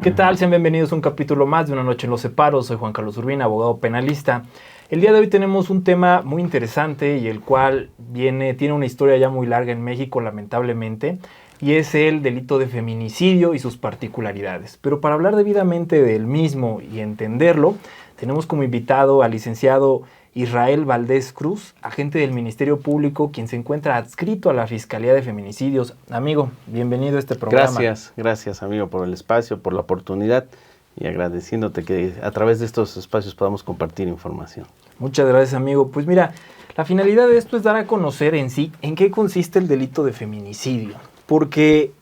¿Qué tal? Sean bienvenidos a un capítulo más de Una Noche en los Separos. Soy Juan Carlos Urbina, abogado penalista. El día de hoy tenemos un tema muy interesante y el cual tiene una historia ya muy larga en México, lamentablemente, y es el delito de feminicidio y sus particularidades. Pero para hablar debidamente del mismo y entenderlo, tenemos como invitado al licenciado Israel Valdés Cruz, agente del Ministerio Público, quien se encuentra adscrito a la Fiscalía de Feminicidios. Amigo, bienvenido a este programa. Gracias amigo por el espacio, por la oportunidad y agradeciéndote que a través de estos espacios podamos compartir información. Muchas gracias, amigo. Pues mira, la finalidad de esto es dar a conocer en sí en qué consiste el delito de feminicidio. Porque,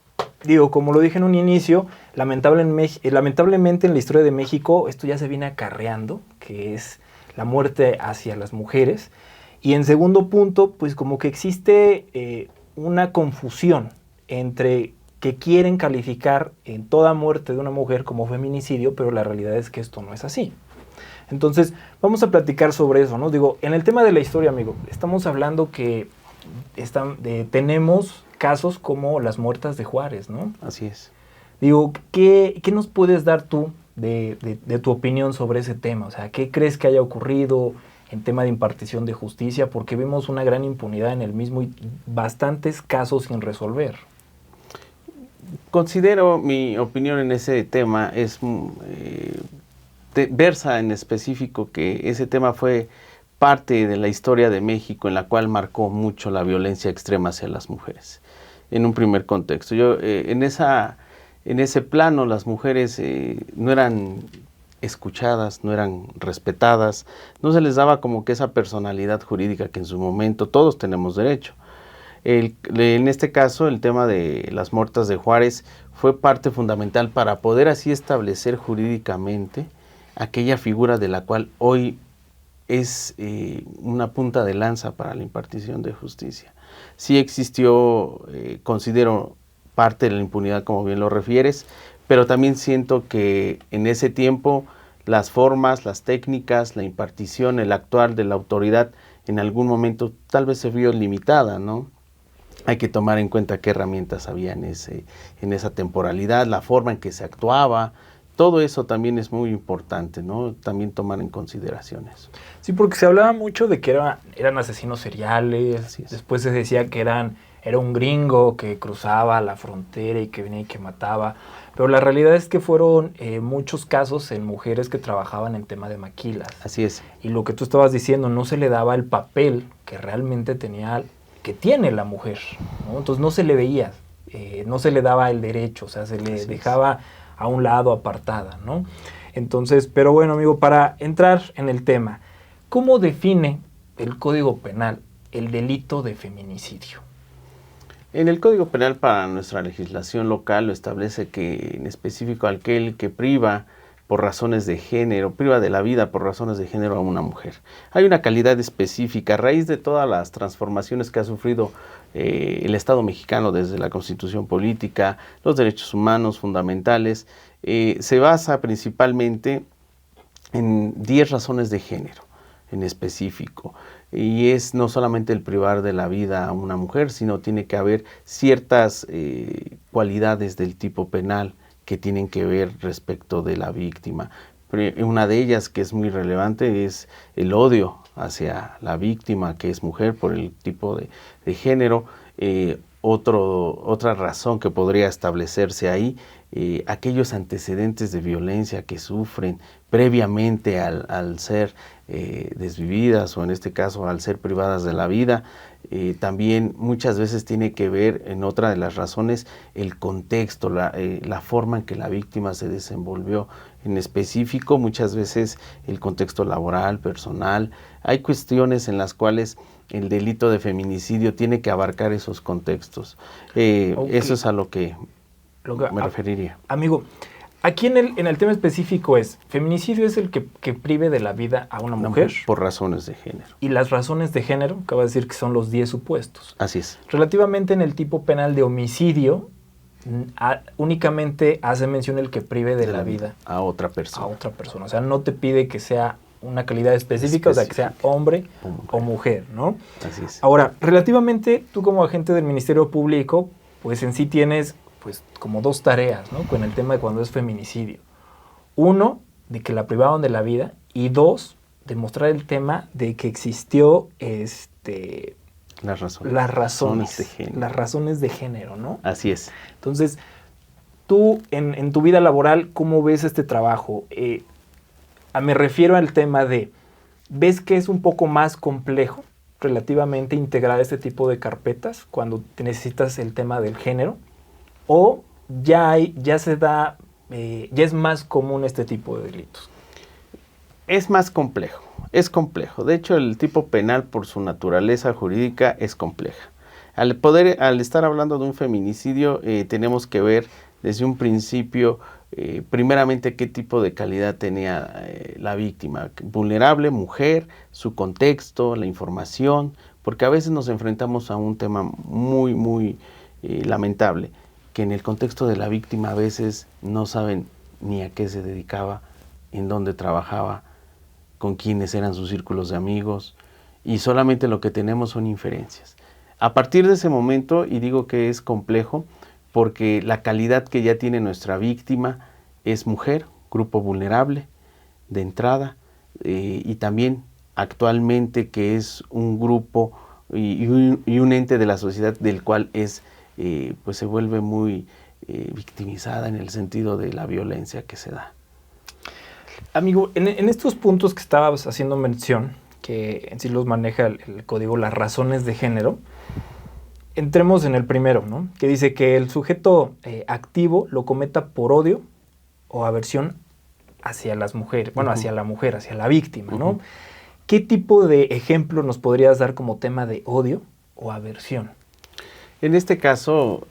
como lo dije en un inicio, lamentablemente en la historia de México esto ya se viene acarreando, que es la muerte hacia las mujeres. Y en segundo punto, pues como que existe una confusión entre que quieren calificar en toda muerte de una mujer como feminicidio, pero la realidad es que esto no es así. Entonces, vamos a platicar sobre eso, ¿no? En el tema de la historia, amigo, estamos hablando que tenemos casos como las muertas de Juárez, ¿no? Así es. ¿Qué nos puedes dar tú de tu opinión sobre ese tema? O sea, ¿qué crees que haya ocurrido en tema de impartición de justicia? Porque vimos una gran impunidad en el mismo y bastantes casos sin resolver. Considero mi opinión en ese tema versa en específico que ese tema fue parte de la historia de México en la cual marcó mucho la violencia extrema hacia las mujeres. En un primer contexto, en ese plano las mujeres no eran escuchadas, no eran respetadas, no se les daba como que esa personalidad jurídica que en su momento todos tenemos derecho. En este caso, el tema de las muertas de Juárez fue parte fundamental para poder así establecer jurídicamente aquella figura de la cual hoy es una punta de lanza para la impartición de justicia. Sí existió, considero, parte de la impunidad, como bien lo refieres, pero también siento que en ese tiempo las formas, las técnicas, la impartición, el actuar de la autoridad en algún momento tal vez se vio limitada, ¿no? Hay que tomar en cuenta qué herramientas había en esa temporalidad, la forma en que se actuaba. Todo eso también es muy importante, ¿no? También tomar en consideración eso. Sí, porque se hablaba mucho de que eran asesinos seriales. Después se decía que era un gringo que cruzaba la frontera y que venía y que mataba. Pero la realidad es que fueron muchos casos en mujeres que trabajaban en tema de maquilas. Así es. Y lo que tú estabas diciendo, no se le daba el papel que realmente que tiene la mujer, ¿no? Entonces no se le veía, no se le daba el derecho, o sea, se le dejaba a un lado, apartada, ¿no? Entonces, pero bueno, amigo, para entrar en el tema, ¿cómo define el Código Penal el delito de feminicidio? En el Código Penal para nuestra legislación local lo establece que en específico aquel que priva por razones de género, priva de la vida por razones de género a una mujer. Hay una calidad específica a raíz de todas las transformaciones que ha sufrido el Estado mexicano desde la Constitución política, los derechos humanos fundamentales. Se basa principalmente en 10 razones de género en específico. Y es no solamente el privar de la vida a una mujer, sino tiene que haber ciertas cualidades del tipo penal que tienen que ver respecto de la víctima. Una de ellas que es muy relevante es el odio hacia la víctima, que es mujer, por el tipo de género. Otra razón que podría establecerse ahí, aquellos antecedentes de violencia que sufren previamente al ser desvividas o en este caso al ser privadas de la vida. También muchas veces tiene que ver, en otra de las razones, el contexto, la forma en que la víctima se desenvolvió. En específico, muchas veces el contexto laboral, personal. Hay cuestiones en las cuales el delito de feminicidio tiene que abarcar esos contextos. Eso es a lo que me referiría. Amigo, aquí en el tema específico feminicidio es el que prive de la vida a una mujer. Por razones de género. Y las razones de género, acaba de decir que son los 10 supuestos. Así es. Relativamente en el tipo penal de homicidio, únicamente hace mención el que prive de la vida a otra persona. A otra persona. O sea, no te pide que sea una calidad específica, o sea, que sea hombre o mujer, ¿no? Así es. Ahora, relativamente, tú como agente del Ministerio Público, pues en sí tienes pues como dos tareas, ¿no? Con el tema de cuando es feminicidio. Uno, de que la privaron de la vida, y dos, demostrar el tema de que existió las razones de género, ¿no? Así es. Entonces, tú en tu vida laboral, ¿cómo ves este trabajo? Me refiero al tema de, ¿ves que es un poco más complejo relativamente integrar este tipo de carpetas cuando te necesitas el tema del género? ¿O ya es más común este tipo de delitos? Es más complejo, es complejo. De hecho, el tipo penal, por su naturaleza jurídica, es compleja. Al estar hablando de un feminicidio, tenemos que ver desde un principio, primeramente, qué tipo de calidad tenía la víctima. Vulnerable, mujer, su contexto, la información, porque a veces nos enfrentamos a un tema muy, muy lamentable, que en el contexto de la víctima a veces no saben ni a qué se dedicaba, en dónde trabajaba, con quiénes eran sus círculos de amigos, y solamente lo que tenemos son inferencias. A partir de ese momento, y digo que es complejo, porque la calidad que ya tiene nuestra víctima es mujer, grupo vulnerable, de entrada, y también actualmente que es un grupo y un ente de la sociedad del cual pues se vuelve muy victimizada en el sentido de la violencia que se da. Amigo, en estos puntos que estabas haciendo mención, que en sí los maneja el código, las razones de género, entremos en el primero, ¿no? Que dice que el sujeto activo lo cometa por odio o aversión hacia las mujeres, bueno, hacia la mujer, hacia la víctima, ¿no? ¿Qué tipo de ejemplo nos podrías dar como tema de odio o aversión? En este caso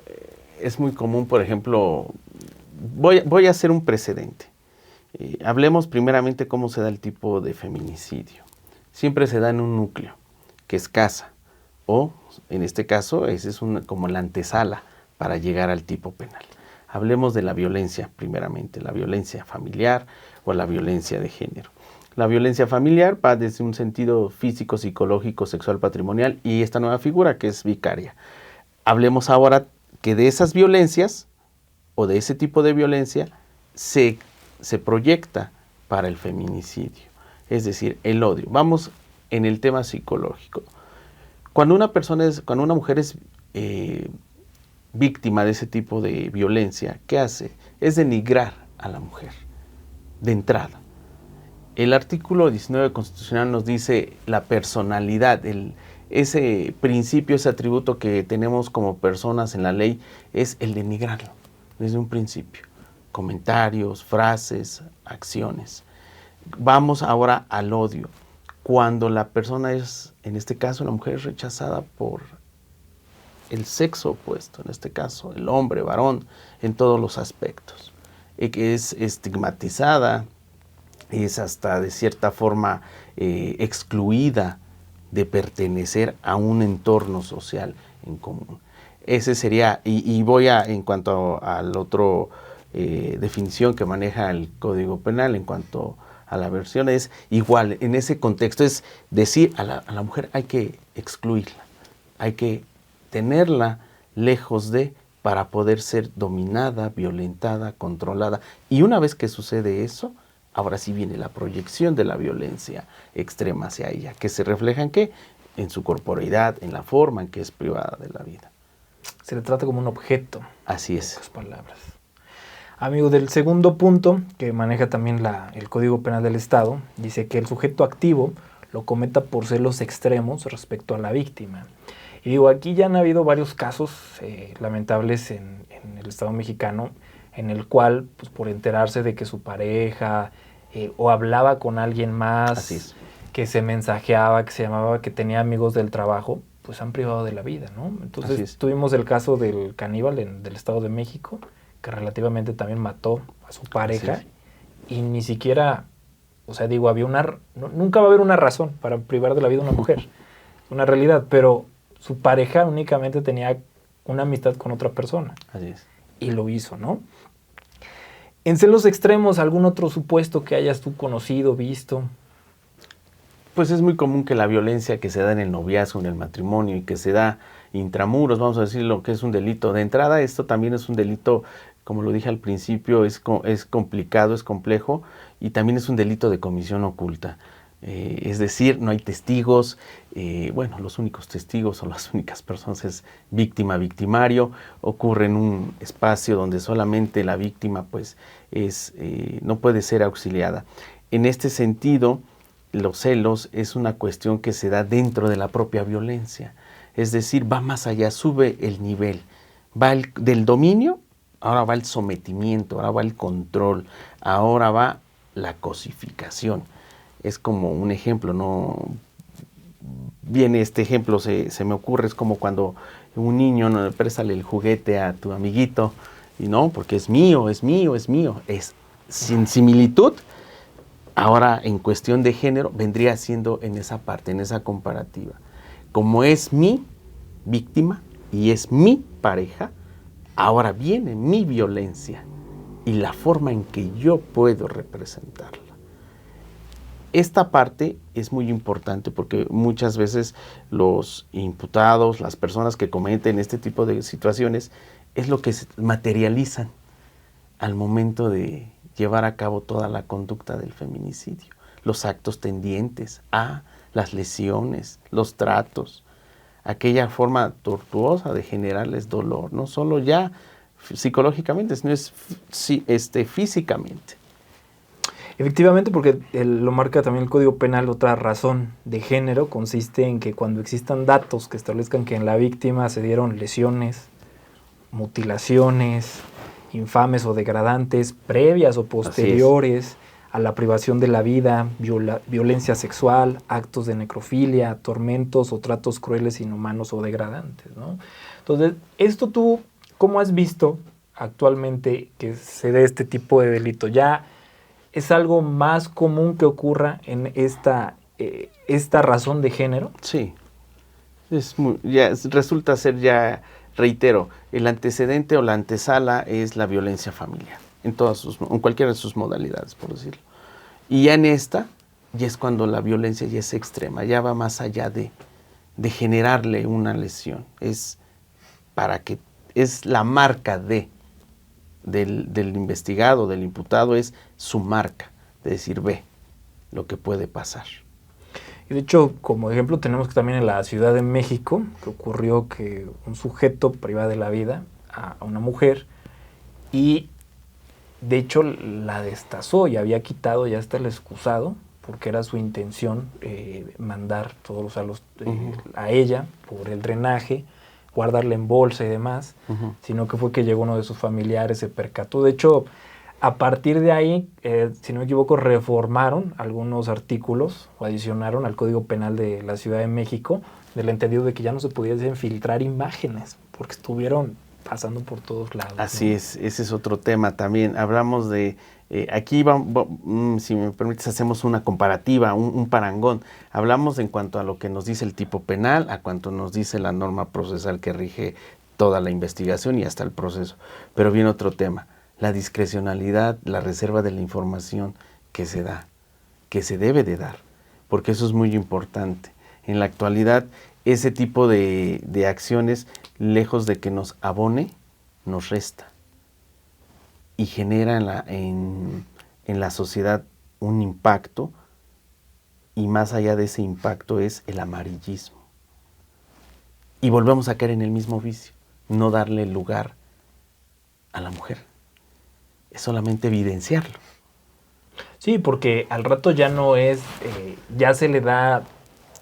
es muy común, por ejemplo, voy a hacer un precedente. Hablemos primeramente cómo se da el tipo de feminicidio. Siempre se da en un núcleo, que es casa, o en este caso ese es como la antesala para llegar al tipo penal. Hablemos de la violencia primeramente, la violencia familiar o la violencia de género. La violencia familiar va desde un sentido físico, psicológico, sexual, patrimonial, y esta nueva figura que es vicaria. Hablemos ahora que de esas violencias o de ese tipo de violencia se proyecta para el feminicidio, es decir, el odio. Vamos en el tema psicológico. Cuando una mujer es víctima de ese tipo de violencia, ¿qué hace? Es denigrar a la mujer, de entrada. El artículo 19 constitucional nos dice la personalidad, ese principio, ese atributo que tenemos como personas en la ley, es el denigrarlo, desde un principio. Comentarios, frases, acciones. Vamos ahora al odio. Cuando la persona es, en este caso, la mujer es rechazada por el sexo opuesto, en este caso, el hombre, varón, en todos los aspectos. Que es estigmatizada, es hasta de cierta forma excluida de pertenecer a un entorno social en común. Ese sería, y voy en cuanto al otro definición que maneja el Código Penal en cuanto a la aversión, es igual, en ese contexto es decir a la mujer hay que excluirla, hay que tenerla lejos de, para poder ser dominada, violentada, controlada. Y una vez que sucede eso, ahora sí viene la proyección de la violencia extrema hacia ella, que se refleja en ¿qué? En su corporeidad, en la forma en que es privada de la vida. Se le trata como un objeto. Así es. En pocas palabras. Amigo, del segundo punto, que maneja también el Código Penal del Estado, dice que el sujeto activo lo cometa por celos extremos respecto a la víctima. Y digo, aquí ya han habido varios casos lamentables en el Estado mexicano, en el cual, pues por enterarse de que su pareja o hablaba con alguien más, que se mensajeaba, que se llamaba, que tenía amigos del trabajo, pues han privado de la vida, ¿no? Entonces tuvimos el caso del caníbal del Estado de México, que relativamente también mató a su pareja y ni siquiera, o sea, digo, nunca va a haber una razón para privar de la vida a una mujer, una realidad, pero su pareja únicamente tenía una amistad con otra persona. Así es. Y lo hizo, ¿no? En celos extremos, ¿algún otro supuesto que hayas tú conocido, visto? Pues es muy común que la violencia que se da en el noviazgo, en el matrimonio y que se da intramuros, vamos a decir lo que es un delito. De entrada, esto también es un delito, como lo dije al principio, es complicado, es complejo, y también es un delito de comisión oculta. Es decir, no hay testigos, bueno, los únicos testigos o las únicas personas es víctima, victimario, ocurre en un espacio donde solamente la víctima pues no puede ser auxiliada. En este sentido, los celos es una cuestión que se da dentro de la propia violencia, es decir, va más allá, sube el nivel, va del dominio, ahora va el sometimiento, ahora va el control, ahora va la cosificación. Es como un ejemplo, ¿no? Viene este ejemplo, se me ocurre, es como cuando un niño, ¿no?, préstale el juguete a tu amiguito, y no, porque es mío, es mío, es mío. Es sin similitud, ahora en cuestión de género, vendría siendo en esa parte, en esa comparativa. Como es mi víctima y es mi pareja, ahora viene mi violencia y la forma en que yo puedo representarla. Esta parte es muy importante porque muchas veces los imputados, las personas que cometen este tipo de situaciones, es lo que se materializan al momento de llevar a cabo toda la conducta del feminicidio. Los actos tendientes a las lesiones, los tratos, aquella forma tortuosa de generarles dolor, no solo ya psicológicamente, sino físicamente. Efectivamente, porque lo marca también el Código Penal, otra razón de género consiste en que cuando existan datos que establezcan que en la víctima se dieron lesiones, mutilaciones, infames o degradantes, previas o posteriores a la privación de la vida, violencia sexual, actos de necrofilia, tormentos o tratos crueles, inhumanos o degradantes, ¿no? Entonces, esto tú, ¿cómo has visto actualmente que se dé este tipo de delito? ¿Ya es algo más común que ocurra en esta razón de género? Sí, resulta ser ya, reitero, el antecedente o la antesala es la violencia familiar, en cualquiera de sus modalidades, por decirlo. Y ya en esta, ya es cuando la violencia ya es extrema, ya va más allá de generarle una lesión. Es la marca del investigado, del imputado, es su marca, de decir, ve lo que puede pasar. Y de hecho, como ejemplo, tenemos que también en la Ciudad de México, que ocurrió que un sujeto priva de la vida a una mujer y de hecho la destazó y había quitado ya hasta el excusado, porque era su intención mandar todos los halos a ella por el drenaje, guardarla en bolsa y demás, sino que fue que llegó uno de sus familiares, se percató. De hecho, a partir de ahí, si no me equivoco, reformaron algunos artículos o adicionaron al Código Penal de la Ciudad de México, del entendido de que ya no se pudiesen filtrar imágenes, porque estuvieron pasando por todos lados. Así, ¿no? es, ese es otro tema también. Hablamos de, aquí, si me permites, hacemos una comparativa, un parangón. Hablamos en cuanto a lo que nos dice el tipo penal, a cuanto nos dice la norma procesal que rige toda la investigación y hasta el proceso. Pero viene otro tema. La discrecionalidad, la reserva de la información que se da, que se debe de dar, porque eso es muy importante. En la actualidad, ese tipo de acciones, lejos de que nos abone, nos resta y genera en la sociedad un impacto, y más allá de ese impacto es el amarillismo. Y volvemos a caer en el mismo vicio, no darle lugar a la mujer. Es solamente evidenciarlo. Sí, porque al rato ya no es, ya se le da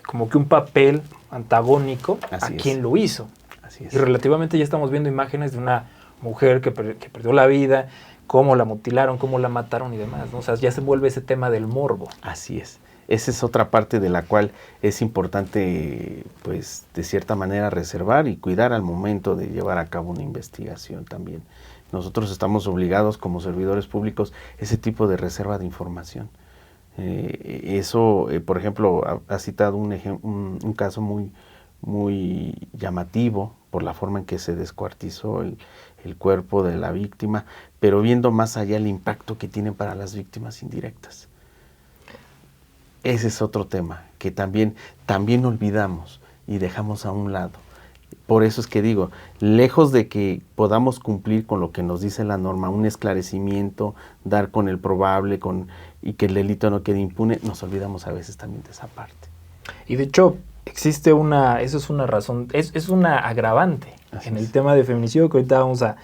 como que un papel antagónico a quien lo hizo. Así es. Y relativamente ya estamos viendo imágenes de una mujer que perdió la vida, cómo la mutilaron, cómo la mataron y demás, ¿no? O sea, ya se vuelve ese tema del morbo. Así es. Esa es otra parte de la cual es importante, pues, de cierta manera reservar y cuidar al momento de llevar a cabo una investigación también. Nosotros estamos obligados como servidores públicos ese tipo de reserva de información. Por ejemplo, ha citado un caso muy llamativo por la forma en que se descuartizó el cuerpo de la víctima, pero viendo más allá el impacto que tiene para las víctimas indirectas. Ese es otro tema que también olvidamos y dejamos a un lado. Por eso es que digo, lejos de que podamos cumplir con lo que nos dice la norma, un esclarecimiento, dar con el probable y que el delito no quede impune, nos olvidamos a veces también de esa parte. Y de hecho, existe eso es una razón, es una agravante en el tema de feminicidio que ahorita vamos a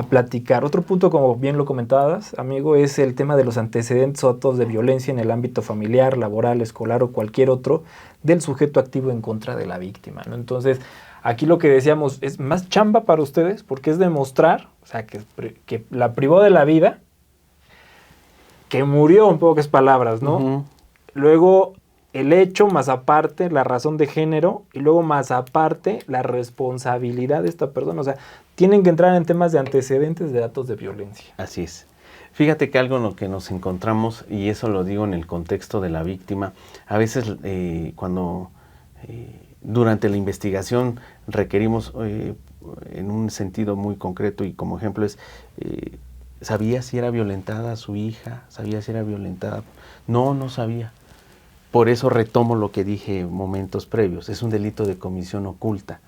platicar. Otro punto, como bien lo comentabas, amigo, es el tema de los antecedentes o actos de violencia en el ámbito familiar, laboral, escolar o cualquier otro del sujeto activo en contra de la víctima, ¿no? Entonces, aquí lo que decíamos es más chamba para ustedes porque es demostrar, o sea, que la privó de la vida, que murió en pocas palabras, ¿no? Uh-huh. Luego el hecho, más aparte la razón de género, y luego más aparte la responsabilidad de esta persona. O sea, tienen que entrar en temas de antecedentes de datos de violencia. Así es. Fíjate que algo en lo que nos encontramos, y eso lo digo en el contexto de la víctima, a veces cuando durante la investigación requerimos en un sentido muy concreto, y como ejemplo es, ¿sabía si era violentada su hija? ¿Sabía si era violentada? No sabía. Por eso retomo lo que dije momentos previos. Es un delito de comisión oculta,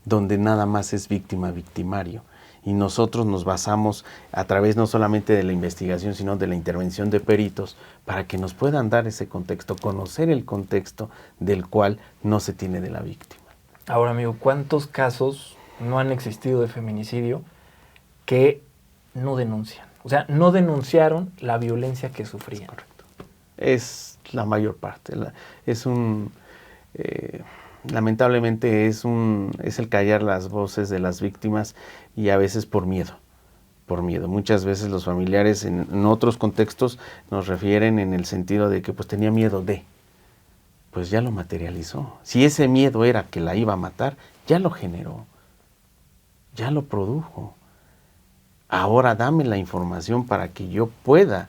donde nada más es víctima-victimario. Y nosotros nos basamos a través no solamente de la investigación, sino de la intervención de peritos, para que nos puedan dar ese contexto, conocer el contexto del cual no se tiene de la víctima. Ahora, amigo, ¿cuántos casos no han existido de feminicidio que no denuncian? O sea, no denunciaron la violencia que sufrían. Correcto. Es la mayor parte. Lamentablemente es el callar las voces de las víctimas, y a veces por miedo. Muchas veces los familiares en otros contextos nos refieren en el sentido de que pues tenía miedo de, pues ya lo materializó. Si ese miedo era que la iba a matar, ya lo generó, ya lo produjo. Ahora dame la información para que yo pueda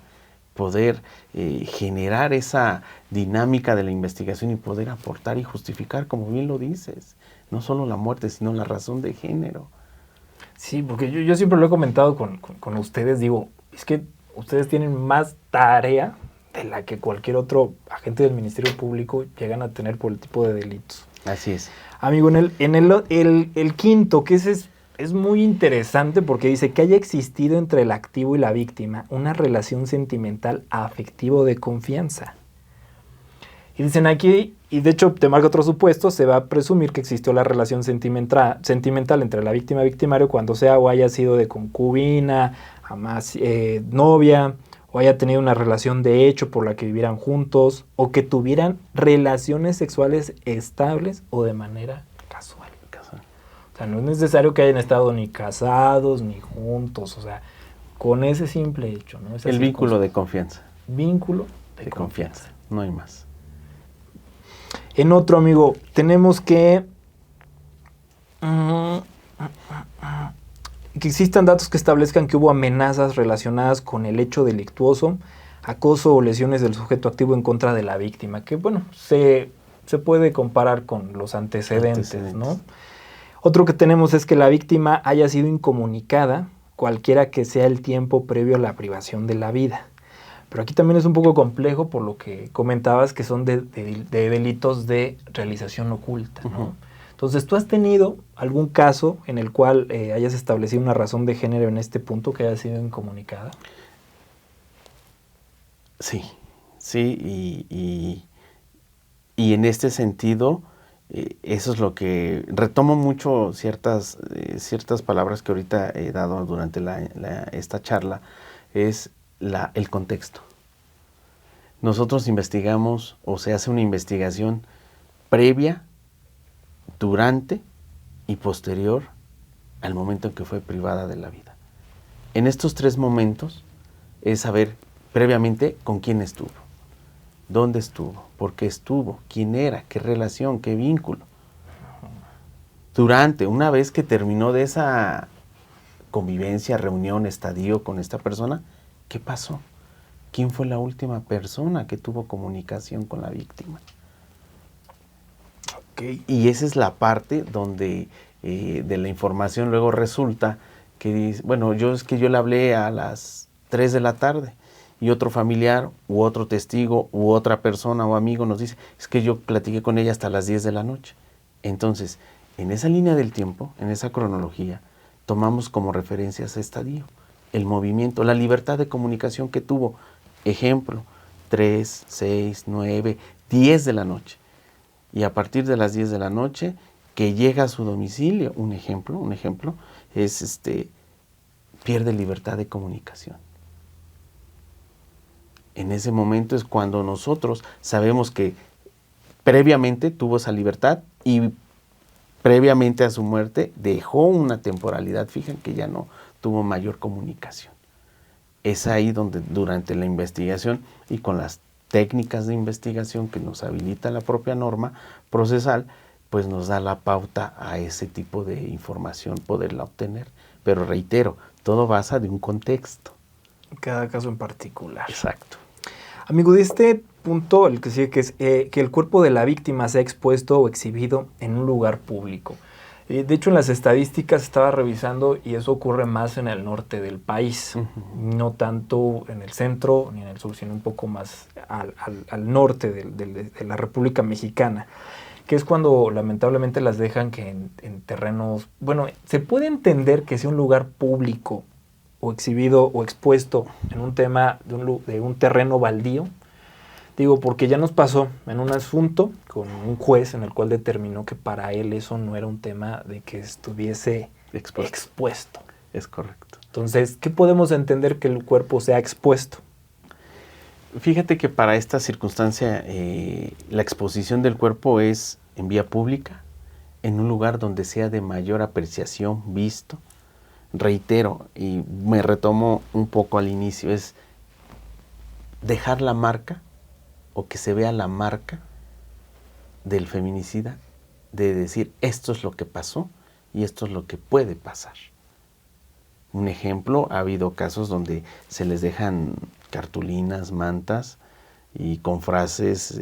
poder generar esa dinámica de la investigación y poder aportar y justificar, como bien lo dices, no solo la muerte, sino la razón de género. Sí, porque yo siempre lo he comentado con ustedes, digo, es que ustedes tienen más tarea de la que cualquier otro agente del Ministerio Público llegan a tener por el tipo de delitos. Así es. Amigo, el quinto, que ese es muy interesante porque dice que haya existido entre el activo y la víctima una relación sentimental afectivo de confianza. Y dicen aquí, y de hecho te marca otro supuesto, se va a presumir que existió la relación sentimental entre la víctima y victimario cuando sea o haya sido de concubina, novia, o haya tenido una relación de hecho por la que vivieran juntos, o que tuvieran relaciones sexuales estables o de manera casual. O sea, no es necesario que hayan estado ni casados ni juntos, o sea, con ese simple hecho, ¿no? El vínculo de confianza. Vínculo de confianza. No hay más. En otro, amigo, tenemos que existan datos que establezcan que hubo amenazas relacionadas con el hecho delictuoso, acoso o lesiones del sujeto activo en contra de la víctima, que bueno, se puede comparar con los antecedentes, ¿no? Otro que tenemos es que la víctima haya sido incomunicada, cualquiera que sea el tiempo previo a la privación de la vida. Pero aquí también es un poco complejo por lo que comentabas que son de delitos de realización oculta, ¿no? Uh-huh. Entonces, ¿tú has tenido algún caso en el cual hayas establecido una razón de género en este punto que haya sido incomunicada? Sí, y en este sentido, eso es lo que retomo mucho ciertas palabras que ahorita he dado durante esta charla, es el contexto. Nosotros investigamos, o se hace una investigación previa, durante y posterior al momento en que fue privada de la vida. En estos 3 momentos es saber previamente con quién estuvo, dónde estuvo, por qué estuvo, quién era, qué relación, qué vínculo. Durante, una vez que terminó de esa convivencia, reunión, estadio con esta persona, ¿qué pasó? ¿Quién fue la última persona que tuvo comunicación con la víctima? Okay. Y esa es la parte donde de la información luego resulta que dice, bueno, yo le hablé a las 3 de la tarde y otro familiar u otro testigo u otra persona o amigo nos dice, es que yo platiqué con ella hasta las 10 de la noche. Entonces, En esa línea del tiempo, en esa cronología, tomamos como referencia ese estadio, el movimiento, la libertad de comunicación que tuvo. Ejemplo, 3, 6, 9, 10 de la noche. Y a partir de las 10 de la noche, que llega a su domicilio, un ejemplo, es pierde libertad de comunicación. En ese momento es cuando nosotros sabemos que previamente tuvo esa libertad y previamente a su muerte dejó una temporalidad fija en que ya no tuvo mayor comunicación. Es ahí donde durante la investigación y con las técnicas de investigación que nos habilita la propia norma procesal, pues nos da la pauta a ese tipo de información poderla obtener. Pero reitero, todo basa de un contexto. Cada caso en particular. Exacto. Amigo, de este punto, el que sigue, que es que el cuerpo de la víctima sea expuesto o exhibido en un lugar público. De hecho, en las estadísticas estaba revisando y eso ocurre más en el norte del país, no tanto en el centro ni en el sur, sino un poco más al norte de la República Mexicana, que es cuando lamentablemente las dejan que en terrenos, bueno, se puede entender que sea un lugar público o exhibido o expuesto en un tema de un terreno baldío. Digo, porque ya nos pasó en un asunto con un juez en el cual determinó que para él eso no era un tema de que estuviese expuesto. Es correcto. Entonces, ¿qué podemos entender que el cuerpo sea expuesto? Fíjate que para esta circunstancia la exposición del cuerpo es en vía pública, en un lugar donde sea de mayor apreciación, visto. Reitero, y me retomo un poco al inicio, es dejar la marca o que se vea la marca del feminicida, de decir esto es lo que pasó y esto es lo que puede pasar. Un ejemplo, ha habido casos donde se les dejan cartulinas, mantas y con frases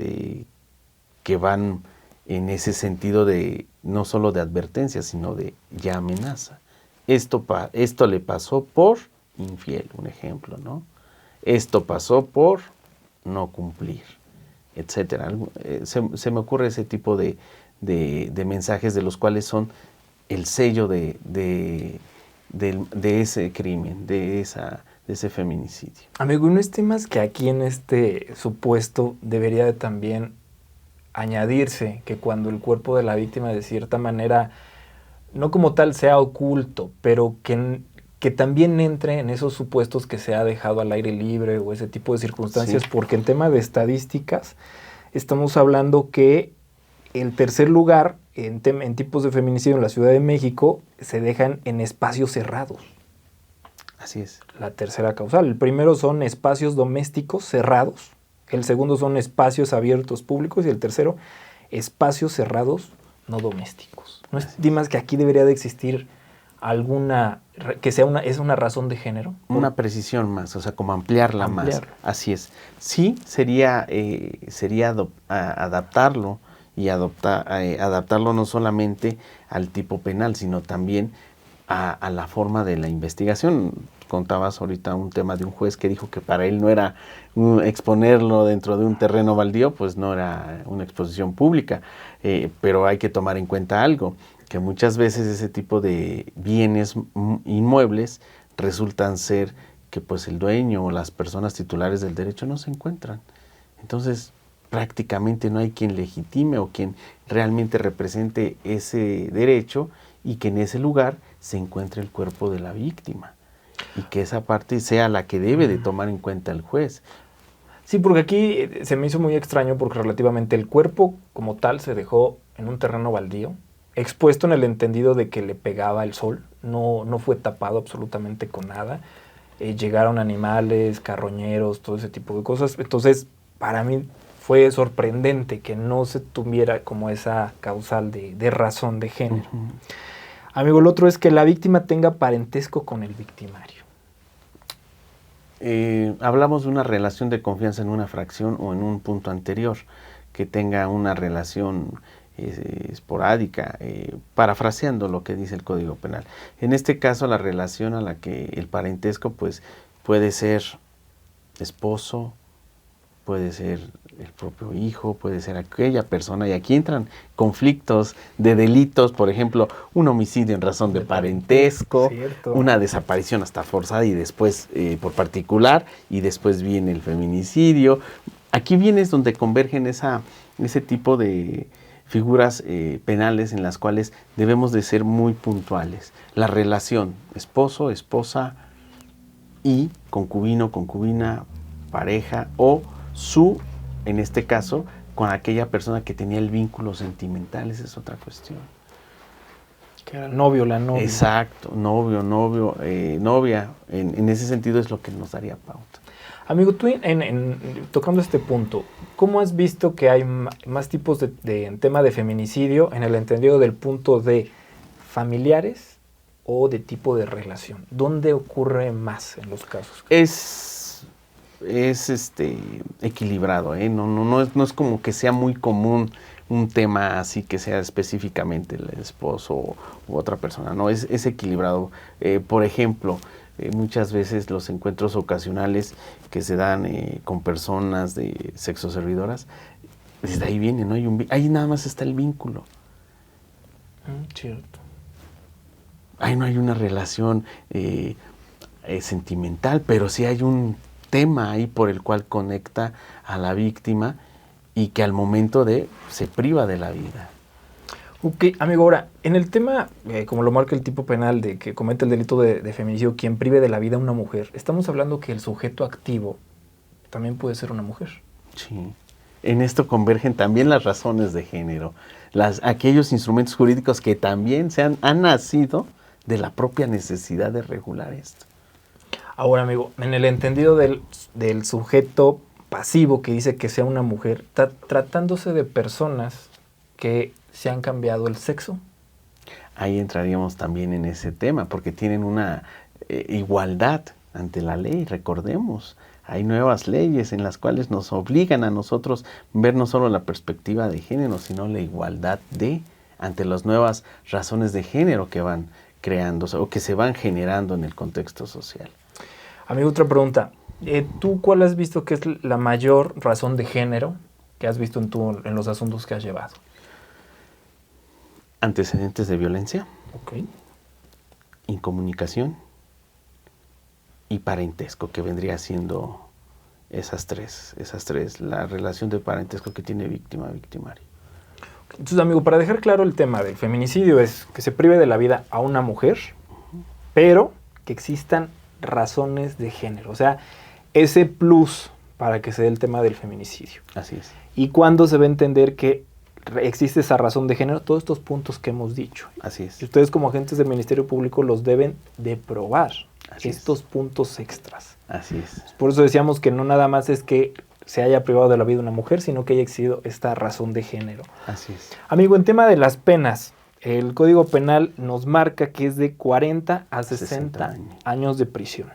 que van en ese sentido de no solo de advertencia, sino de ya amenaza. Esto le pasó por infiel, un ejemplo, ¿no? Esto pasó por no cumplir, etcétera. Se me ocurre ese tipo de mensajes de los cuales son el sello de ese crimen, de ese feminicidio. Amigo, ¿y no estimas que aquí en este supuesto debería de también añadirse que cuando el cuerpo de la víctima de cierta manera, no como tal sea oculto, pero que también entre en esos supuestos que se ha dejado al aire libre o ese tipo de circunstancias? Sí. Porque en tema de estadísticas estamos hablando que el tercer lugar en tipos de feminicidio en la Ciudad de México se dejan en espacios cerrados. Así es. La tercera causal. El primero son espacios domésticos cerrados. El segundo son espacios abiertos públicos. Y el tercero, espacios cerrados no domésticos. ¿No estimas que aquí debería de existir alguna, que sea una razón de género? Una precisión más, o sea, como ampliarla más. Así es. Sí, sería adaptarlo y adaptarlo no solamente al tipo penal, sino también a la forma de la investigación. Contabas ahorita un tema de un juez que dijo que para él no era exponerlo dentro de un terreno baldío, pues no era una exposición pública, pero hay que tomar en cuenta algo, que muchas veces ese tipo de bienes inmuebles resultan ser que pues el dueño o las personas titulares del derecho no se encuentran. Entonces, prácticamente no hay quien legitime o quien realmente represente ese derecho y que en ese lugar se encuentre el cuerpo de la víctima y que esa parte sea la que debe de tomar en cuenta el juez. Sí, porque aquí se me hizo muy extraño porque relativamente el cuerpo como tal se dejó en un terreno baldío, expuesto en el entendido de que le pegaba el sol, no fue tapado absolutamente con nada. Llegaron animales, carroñeros, todo ese tipo de cosas. Entonces, para mí fue sorprendente que no se tuviera como esa causal de razón de género. Uh-huh. Amigo, el otro es que la víctima tenga parentesco con el victimario. Hablamos de una relación de confianza en una fracción o en un punto anterior, que tenga una relación esporádica, parafraseando lo que dice el Código Penal. En este caso, la relación a la que el parentesco pues, puede ser esposo, puede ser el propio hijo, puede ser aquella persona, y aquí entran conflictos de delitos, por ejemplo, un homicidio en razón de parentesco, Cierto. una desaparición hasta forzada y después por particular, y después viene el feminicidio. Aquí viene es donde convergen ese tipo de figuras penales en las cuales debemos de ser muy puntuales. La relación esposo, esposa y concubino, concubina, pareja o en este caso, con aquella persona que tenía el vínculo sentimental, esa es otra cuestión. Que era el novio, la novia. Exacto, novio, novia, en ese sentido es lo que nos daría pauta. Amigo, tú tocando este punto, ¿cómo has visto que hay más tipos de tema de feminicidio en el entendido del punto de familiares o de tipo de relación? ¿Dónde ocurre más en los casos? Es equilibrado, ¿eh? No es como que sea muy común un tema así que sea específicamente el esposo u otra persona, no, es equilibrado. Por ejemplo, muchas veces los encuentros ocasionales que se dan con personas de sexo servidoras, desde ahí viene, ¿no? Ahí nada más está el vínculo. Cierto. Ahí no hay una relación sentimental, pero sí hay un tema ahí por el cual conecta a la víctima y que al momento se priva de la vida. Ok, amigo, ahora, en el tema, como lo marca el tipo penal de que comete el delito de feminicidio, quien prive de la vida a una mujer, estamos hablando que el sujeto activo también puede ser una mujer. Sí. En esto convergen también las razones de género, aquellos instrumentos jurídicos que también han nacido de la propia necesidad de regular esto. Ahora, amigo, en el entendido del sujeto pasivo que dice que sea una mujer, tratándose de personas que se han cambiado el sexo. Ahí entraríamos también en ese tema, porque tienen una igualdad ante la ley, recordemos. Hay nuevas leyes en las cuales nos obligan a nosotros ver no solo la perspectiva de género, sino la igualdad ante las nuevas razones de género que van creándose o que se van generando en el contexto social. Amigo, otra pregunta. ¿Tú cuál has visto que es la mayor razón de género que has visto en los asuntos que has llevado? Antecedentes de violencia, Okay. Incomunicación y parentesco, que vendría siendo esas tres, la relación de parentesco que tiene víctima-victimario. Entonces, amigo, para dejar claro el tema del feminicidio es que se prive de la vida a una mujer, pero que existan razones de género, o sea, ese plus para que se dé el tema del feminicidio. Así es. ¿Y cuándo se va a entender que existe esa razón de género? Todos estos puntos que hemos dicho. Así es. Y ustedes como agentes del Ministerio Público los deben de probar, Así estos es. puntos extras. Así es. Por eso decíamos que no nada más es que se haya privado de la vida una mujer, sino que haya existido esta razón de género. Así es. Amigo, en tema de las penas, el Código Penal nos marca que es de 40 a 60 años de prisión.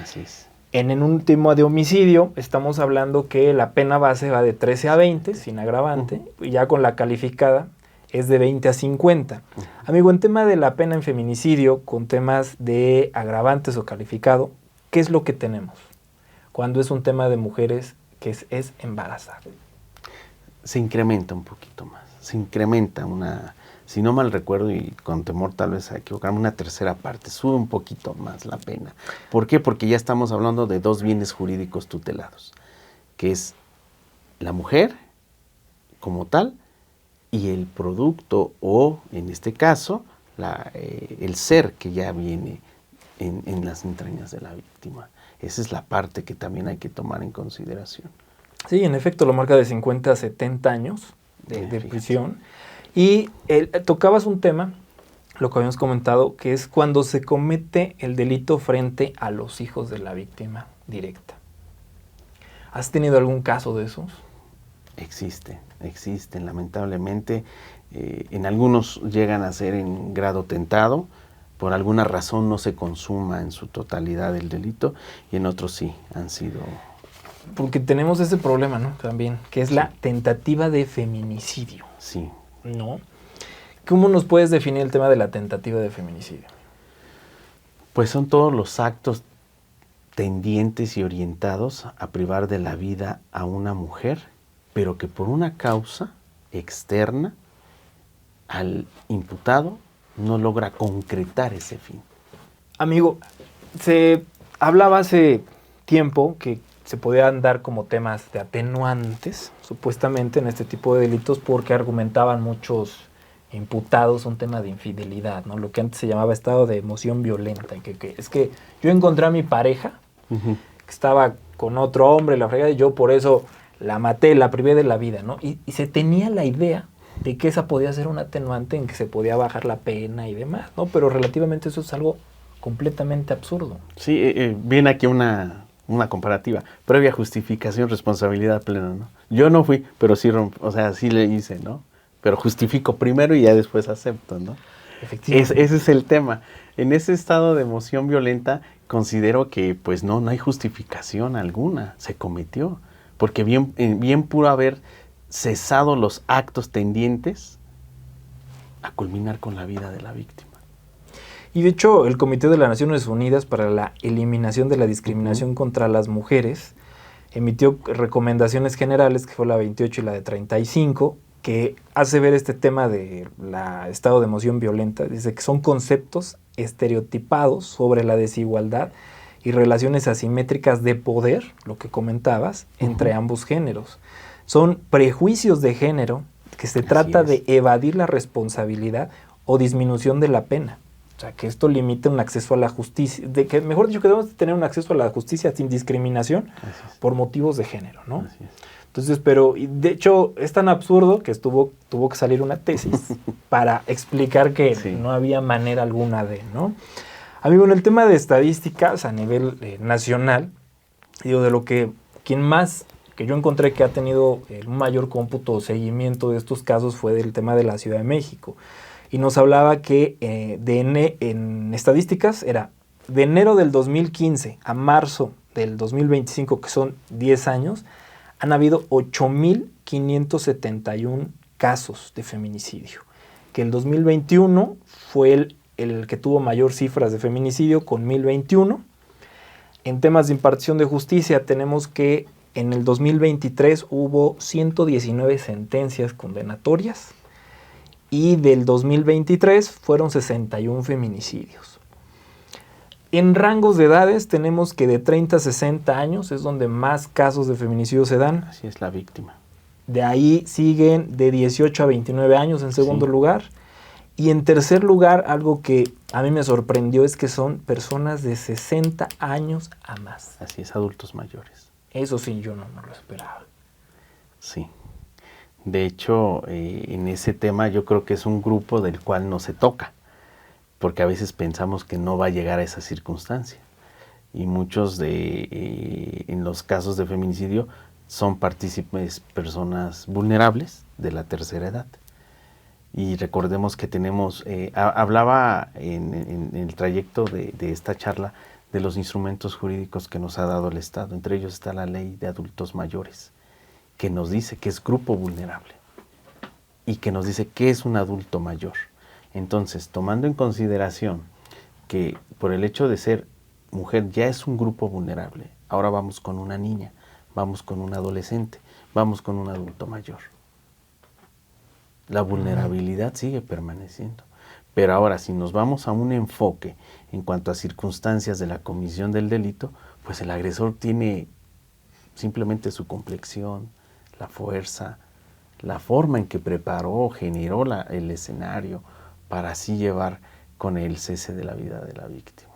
Así es. En un tema de homicidio, estamos hablando que la pena base va de 13 a 20, sin agravante, y ya con la calificada es de 20 a 50. Amigo, en tema de la pena en feminicidio, con temas de agravantes o calificado, ¿qué es lo que tenemos cuando es un tema de mujeres que es embarazada? Se incrementa un poquito más. Se incrementa si no mal recuerdo y con temor tal vez a equivocarme, una tercera parte. Sube un poquito más la pena. ¿Por qué? Porque ya estamos hablando de dos bienes jurídicos tutelados, que es la mujer como tal y el producto o, en este caso, el ser que ya viene en las entrañas de la víctima. Esa es la parte que también hay que tomar en consideración. Sí, en efecto, lo marca de 50 a 70 años de prisión. Y tocabas un tema, lo que habíamos comentado, que es cuando se comete el delito frente a los hijos de la víctima directa. ¿Has tenido algún caso de esos? Existen, lamentablemente. En algunos llegan a ser en grado tentado, por alguna razón no se consuma en su totalidad el delito, y en otros sí han sido... Porque tenemos ese problema, ¿no? También, que es la tentativa de feminicidio. Sí. ¿No? ¿Cómo nos puedes definir el tema de la tentativa de feminicidio? Pues son todos los actos tendientes y orientados a privar de la vida a una mujer, pero que por una causa externa al imputado no logra concretar ese fin. Amigo, se hablaba hace tiempo que se podían dar como temas de atenuantes, supuestamente, en este tipo de delitos, porque argumentaban muchos imputados un tema de infidelidad, ¿no? Lo que antes se llamaba estado de emoción violenta, que es que yo encontré a mi pareja, que estaba con otro hombre, la fregada, y yo por eso la maté, la privé de la vida, ¿no? Y se tenía la idea de que esa podía ser un atenuante en que se podía bajar la pena y demás, ¿no? Pero relativamente eso es algo completamente absurdo. Sí, viene aquí una comparativa. Previa justificación, responsabilidad plena, ¿no? Yo no fui, pero sí sí le hice, ¿no? Pero justifico primero y ya después acepto, ¿no? Efectivamente. Ese es el tema. En ese estado de emoción violenta, considero que pues no hay justificación alguna. Se cometió. Porque bien pudo haber cesado los actos tendientes a culminar con la vida de la víctima. Y de hecho, el Comité de las Naciones Unidas para la Eliminación de la Discriminación contra las Mujeres emitió recomendaciones generales, que fue la 28 y la de 35, que hace ver este tema de la estado de emoción violenta. Dice que son conceptos estereotipados sobre la desigualdad y relaciones asimétricas de poder, lo que comentabas, entre ambos géneros. Son prejuicios de género que se trata de evadir la responsabilidad o disminución de la pena. O sea, que esto limita un acceso a la justicia, mejor dicho, que debemos tener un acceso a la justicia sin discriminación por motivos de género, ¿no? Así es. Entonces, pero de hecho es tan absurdo que tuvo que salir una tesis para explicar que no había manera alguna de, ¿no? Amigo, en el tema de estadísticas a nivel nacional, digo, de lo que quien más que yo encontré que ha tenido un mayor cómputo o seguimiento de estos casos fue del tema de la Ciudad de México. Y nos hablaba que en estadísticas era de enero del 2015 a marzo del 2025, que son 10 años, han habido 8,571 casos de feminicidio. Que el 2021 fue el que tuvo mayor cifras de feminicidio con 1,021. En temas de impartición de justicia tenemos que en el 2023 hubo 119 sentencias condenatorias y del 2023 fueron 61 feminicidios. En rangos de edades tenemos que de 30 a 60 años es donde más casos de feminicidio se dan. Así es la víctima. De ahí siguen de 18 a 29 años en segundo lugar. Y en tercer lugar, algo que a mí me sorprendió es que son personas de 60 años a más. Así es, adultos mayores. Eso sí, yo no lo esperaba. Sí. De hecho, en ese tema yo creo que es un grupo del cual no se toca, porque a veces pensamos que no va a llegar a esa circunstancia. Y muchos en los casos de feminicidio son partícipes personas vulnerables de la tercera edad. Y recordemos que tenemos, hablaba en el trayecto de esta charla de los instrumentos jurídicos que nos ha dado el Estado. Entre ellos está la Ley de Adultos Mayores, que nos dice que es grupo vulnerable y que nos dice qué es un adulto mayor. Entonces, tomando en consideración que por el hecho de ser mujer ya es un grupo vulnerable, ahora vamos con una niña, vamos con un adolescente, vamos con un adulto mayor. La vulnerabilidad sigue permaneciendo. Pero ahora, si nos vamos a un enfoque en cuanto a circunstancias de la comisión del delito, pues el agresor tiene simplemente su complexión, la fuerza, la forma en que preparó, generó el escenario para así llevar con el cese de la vida de la víctima.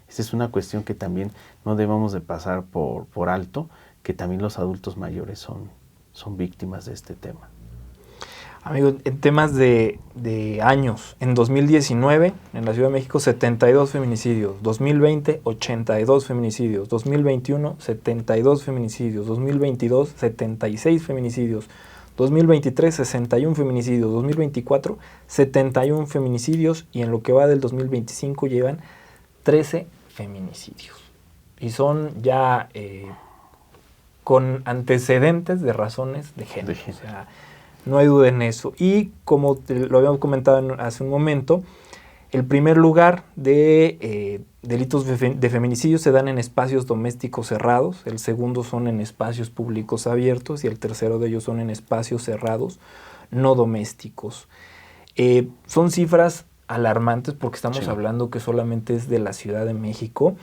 Esa es una cuestión que también no debemos de pasar por alto, que también los adultos mayores son víctimas de este tema. Amigo, en temas de años, en 2019, en la Ciudad de México, 72 feminicidios, 2020, 82 feminicidios, 2021, 72 feminicidios, 2022, 76 feminicidios, 2023, 61 feminicidios, 2024, 71 feminicidios y en lo que va del 2025 llevan 13 feminicidios. Y son ya con antecedentes de razones de género. O sea, no hay duda en eso. Y como lo habíamos comentado hace un momento, el primer lugar de delitos de feminicidio se dan en espacios domésticos cerrados, el segundo son en espacios públicos abiertos y el tercero de ellos son en espacios cerrados no domésticos. Son cifras alarmantes porque estamos hablando que solamente es de la Ciudad de México.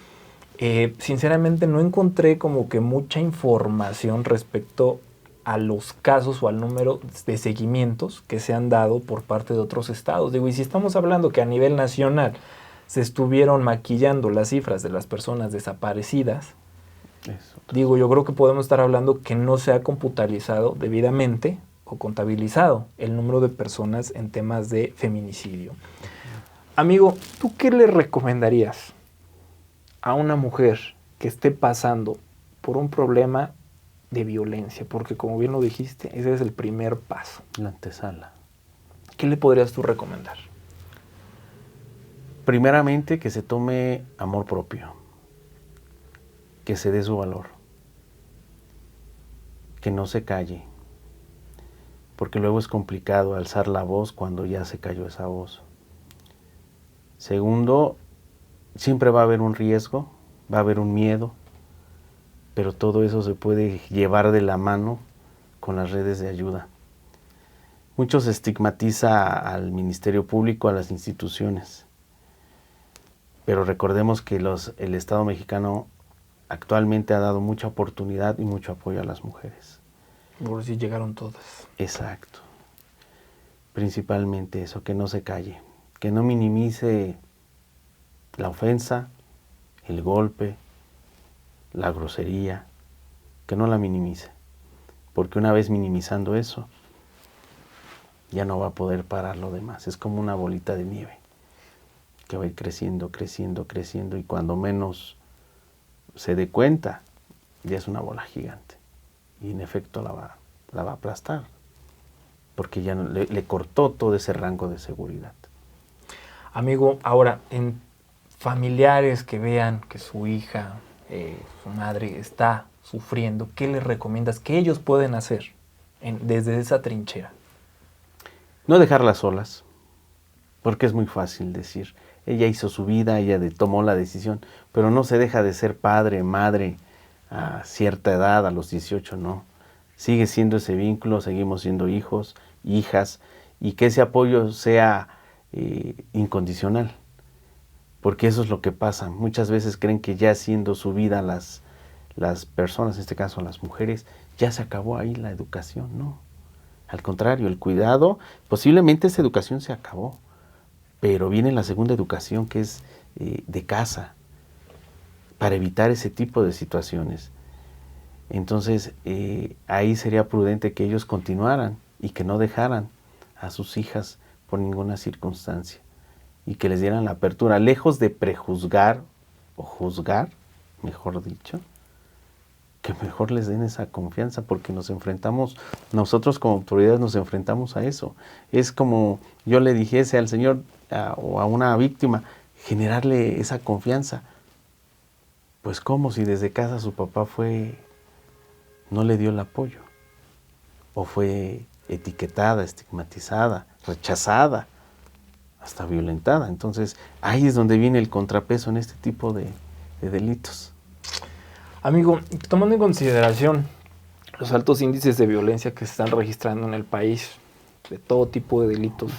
Sinceramente no encontré como que mucha información respecto a los casos o al número de seguimientos que se han dado por parte de otros estados. Digo, y si estamos hablando que a nivel nacional se estuvieron maquillando las cifras de las personas desaparecidas, digo, yo creo que podemos estar hablando que no se ha computarizado debidamente o contabilizado el número de personas en temas de feminicidio. Amigo, ¿tú qué le recomendarías a una mujer que esté pasando por un problema de violencia? Porque como bien lo dijiste, ese es el primer paso. La antesala. ¿Qué le podrías tú recomendar? Primeramente, que se tome amor propio, que se dé su valor, que no se calle, porque luego es complicado alzar la voz cuando ya se cayó esa voz. Segundo, siempre va a haber un riesgo, va a haber un miedo, pero todo eso se puede llevar de la mano con las redes de ayuda. Mucho se estigmatiza al Ministerio Público, a las instituciones, pero recordemos que el Estado mexicano actualmente ha dado mucha oportunidad y mucho apoyo a las mujeres. Por si llegaron todas. Exacto. Principalmente eso, que no se calle, que no minimice la ofensa, el golpe, la grosería, que no la minimice, porque una vez minimizando eso, ya no va a poder parar lo demás. Es como una bolita de nieve que va a ir creciendo, creciendo, creciendo, y cuando menos se dé cuenta, ya es una bola gigante. Y en efecto la va a aplastar, porque ya le cortó todo ese rango de seguridad. Amigo, ahora, en familiares que vean que su hija, su madre está sufriendo, ¿qué les recomiendas? ¿Qué ellos pueden hacer desde esa trinchera? No dejarlas solas, porque es muy fácil decir, ella hizo su vida, ella tomó la decisión, pero no se deja de ser padre, madre a cierta edad, a los 18, no. Sigue siendo ese vínculo, seguimos siendo hijos, hijas, y que ese apoyo sea incondicional, porque eso es lo que pasa. Muchas veces creen que ya haciendo su vida las personas, en este caso las mujeres, ya se acabó ahí la educación, no. Al contrario, el cuidado, posiblemente esa educación se acabó, pero viene la segunda educación, que es de casa, para evitar ese tipo de situaciones. Entonces, ahí sería prudente que ellos continuaran y que no dejaran a sus hijas por ninguna circunstancia, y que les dieran la apertura, lejos de prejuzgar o juzgar, mejor dicho, que mejor les den esa confianza, porque nosotros como autoridades nos enfrentamos a eso. Es como yo le dijese al Señor o a una víctima, generarle esa confianza. Pues como si desde casa su papá no le dio el apoyo, o fue etiquetada, estigmatizada, rechazada, hasta violentada. Entonces ahí es donde viene el contrapeso en este tipo de delitos. Amigo, tomando en consideración los altos índices de violencia que se están registrando en el país, de todo tipo de delitos,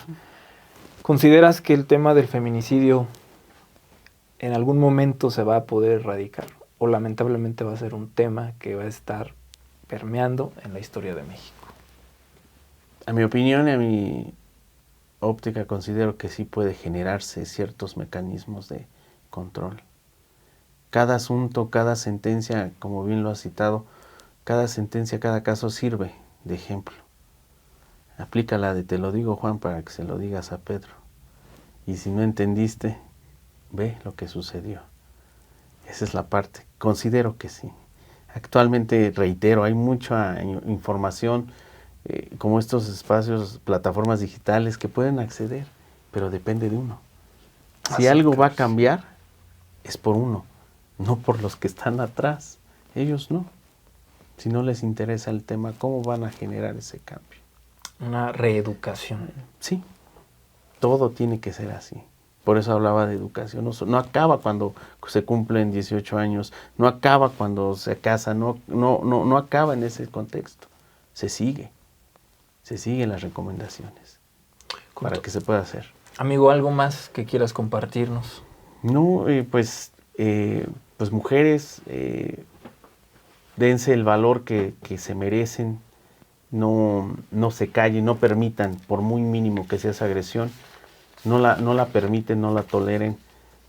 ¿consideras que el tema del feminicidio en algún momento se va a poder erradicar? ¿O lamentablemente va a ser un tema que va a estar permeando en la historia de México? A mi opinión y a mi óptica, considero que sí puede generarse ciertos mecanismos de control. Cada asunto, cada sentencia, como bien lo has citado, cada sentencia, cada caso sirve de ejemplo. Aplícala de te lo digo, Juan, para que se lo digas a Pedro. Y si no entendiste, ve lo que sucedió. Esa es la parte. Considero que sí. Actualmente, reitero, hay mucha información, como estos espacios, plataformas digitales que pueden acceder, pero depende de uno. Si algo va a cambiar, es por uno, no por los que están atrás. Ellos no. Si no les interesa el tema, ¿cómo van a generar ese cambio? Una reeducación. Sí, todo tiene que ser así. Por eso hablaba de educación. No acaba cuando se cumplen 18 años, no acaba cuando se casa, no acaba en ese contexto. Se siguen las recomendaciones para que se pueda hacer. Amigo, ¿algo más que quieras compartirnos? No, pues mujeres, dense el valor que se merecen, no se callen, no permitan, por muy mínimo que sea esa agresión, no la permiten, no la toleren,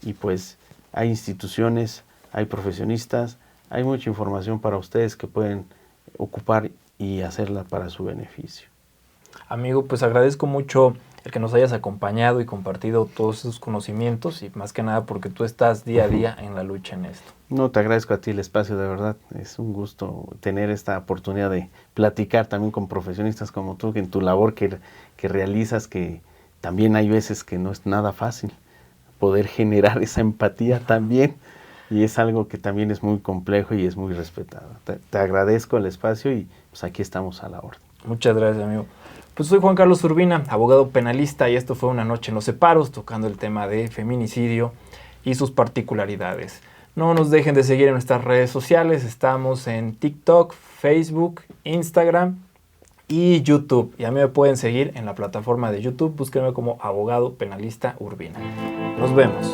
y pues hay instituciones, hay profesionistas, hay mucha información para ustedes que pueden ocupar y hacerla para su beneficio. Amigo, pues agradezco mucho el que nos hayas acompañado y compartido todos esos conocimientos, y más que nada porque tú estás día a día en la lucha en esto. No, te agradezco a ti el espacio, de verdad. Es un gusto tener esta oportunidad de platicar también con profesionistas como tú, en tu labor que realizas, que también hay veces que no es nada fácil poder generar esa empatía también, y es algo que también es muy complejo y es muy respetado. Te agradezco el espacio y pues aquí estamos a la orden. Muchas gracias, amigo. Pues soy Juan Carlos Urbina, abogado penalista, y esto fue Una Noche en los Separos, tocando el tema de feminicidio y sus particularidades. No nos dejen de seguir en nuestras redes sociales. Estamos en TikTok, Facebook, Instagram y YouTube. Y a mí me pueden seguir en la plataforma de YouTube. Búsquenme como abogado penalista Urbina. Nos vemos.